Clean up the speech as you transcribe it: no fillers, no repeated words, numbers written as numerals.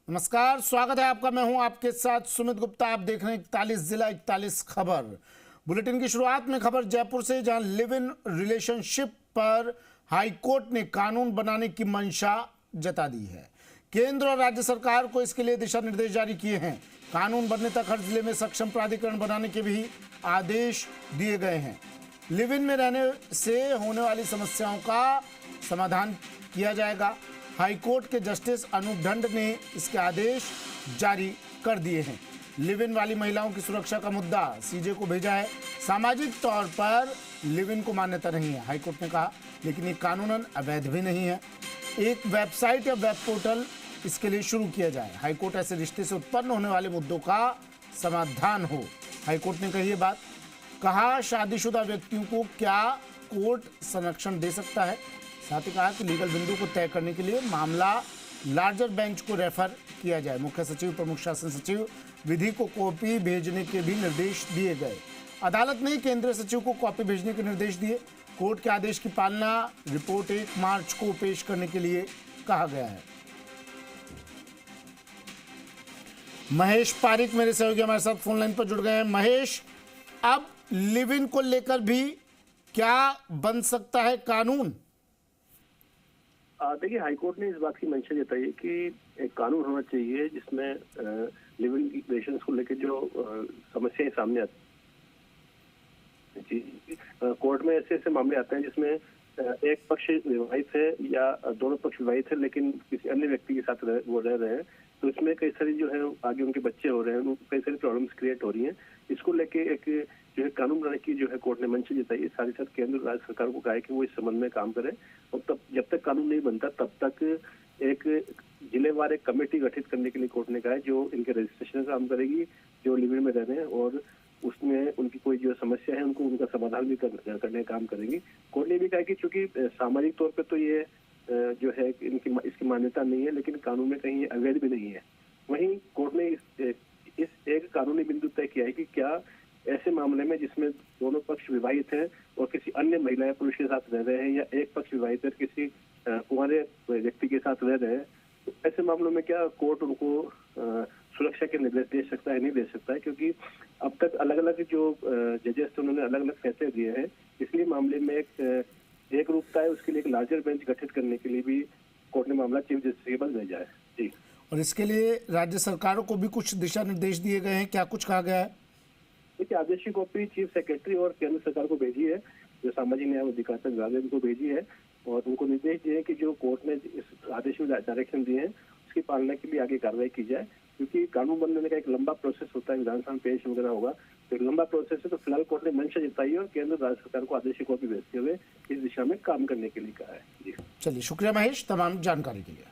नमस्कार, स्वागत है आपका। मैं हूं आपके साथ सुमित गुप्ता। आप देख रहे हैं 41 जिला 41 खबर। बुलेटिन की शुरुआत में खबर जयपुर से, जहां लिव इन रिलेशनशिप पर हाईकोर्ट ने कानून बनाने की मंशा जता दी है। केंद्र और राज्य सरकार को इसके लिए दिशा निर्देश जारी किए हैं। कानून बनने तक हर जिले में सक्षम प्राधिकरण बनाने के भी आदेश दिए गए हैं। लिव इन में रहने से होने वाली समस्याओं का समाधान किया जाएगा। हाईकोर्ट के जस्टिस अनूप ढंड ने इसके आदेश जारी कर दिए हैं। लिव इन वाली महिलाओं की सुरक्षा का मुद्दा सीजे को भेजा है। सामाजिक तौर पर लिव इन को मान्यता नहीं है, हाईकोर्ट ने कहा, लेकिन ये कानूनन अवैध भी नहीं है। एक वेबसाइट या वेब पोर्टल इसके लिए शुरू किया जाए। हाईकोर्ट ऐसे रिश्ते से उत्पन्न होने वाले मुद्दों का समाधान हो। हाईकोर्ट ने कही ये बात। कहा, शादीशुदा व्यक्तियों को क्या कोर्ट संरक्षण दे सकता है। साथ ही कहा कि लीगल बिंदु को तय करने के लिए मामला लार्जर बेंच को रेफर किया जाए। मुख्य सचिव, प्रमुख शासन सचिव विधि को कॉपी भेजने के भी निर्देश दिए गए। अदालत ने केंद्रीय सचिव को कॉपी भेजने के निर्देश दिए। कोर्ट के आदेश की पालना रिपोर्ट 1 मार्च को पेश करने के लिए कहा गया है। महेश पारिक मेरे सहयोगी हमारे साथ फोन लाइन पर जुड़ गए हैं। महेश, अब लिव इन को लेकर भी क्या बन सकता है कानून? देखिए, हाईकोर्ट ने इस बात की मंशा जताई है कि एक कानून होना चाहिए जिसमें लिव इन रिलेशंस को लेकर जो समस्याएं सामने आती हैं। कोर्ट में ऐसे ऐसे मामले आते हैं जिसमें एक पक्ष विवाहित है या दोनों पक्ष विवाहित है लेकिन किसी अन्य व्यक्ति के साथ वो रह रहे हैं, तो इसमें कई सारी जो है आगे उनके बच्चे हो रहे हैं, कई सारी प्रॉब्लम्स क्रिएट हो रही हैं। इसको लेके एक जो है कानून बनाने की जो है कोर्ट ने मंशा जताई है। साथ ही साथ केंद्र राज्य सरकार को कहा है कि वो इस संबंध में काम करे और तब जब तक कानून नहीं बनता तब तक एक जिलेवार एक कमेटी गठित करने के लिए कोर्ट ने कहा है जो इनके रजिस्ट्रेशन का काम करेगी, जो लिव इन में रह रहे हैं, और उसमें उनकी कोई जो समस्या है उनको उनका समाधान भी करने का काम करेंगी। कोर्ट ने भी कहा कि चूंकि सामाजिक तौर पर तो ये जो है इसकी मान्यता नहीं है, लेकिन कानून में कहीं अवैध भी नहीं है। वहीं कोर्ट ने इस एक कानूनी बिंदु तय किया है कि क्या ऐसे मामले में जिसमें दोनों पक्ष विवाहित हैं और किसी अन्य महिला या पुरुष के साथ रह रहे हैं या एक पक्ष विवाहित है किसी कुंवारे व्यक्ति के साथ रह रहे हैं, तो ऐसे मामलों में क्या कोर्ट उनको सुरक्षा के निर्देश दे सकता है, नहीं दे सकता है, क्योंकि अब तक अलग अलग जो जजेस थे उन्होंने अलग अलग फैसले दिए हैं। इसलिए मामले में एक रूपता है, उसके लिए एक लार्जर बेंच गठित करने के लिए भी कोर्ट ने मामला चीफ जस्टिस के पास भेजा है। जी, और इसके लिए राज्य सरकारों को भी कुछ दिशा निर्देश दिए गए हैं, क्या कुछ कहा गया है? देखिए, आदेश की कॉपी चीफ सेक्रेटरी और केंद्र सरकार को भेजी है, जो सामाजिक न्याय अधिकारिता विभाग है उनको भेजी है, और उनको निर्देश दिए कि जो कोर्ट ने इस आदेश में डायरेक्शन दिए हैं उसकी पालना के लिए आगे कार्रवाई की जाए, क्योंकि कानून बनने का एक लंबा प्रोसेस होता है, विधानसभा में पेश वगैरह होगा, तो एक लंबा प्रोसेस है। तो फिलहाल कोर्ट ने मंशा जताई और केंद्र राज्य सरकार को आदेश की कॉपी भेजते हुए इस दिशा में काम करने के लिए कहा है। जी, चलिए, शुक्रिया महेश तमाम जानकारी के लिए।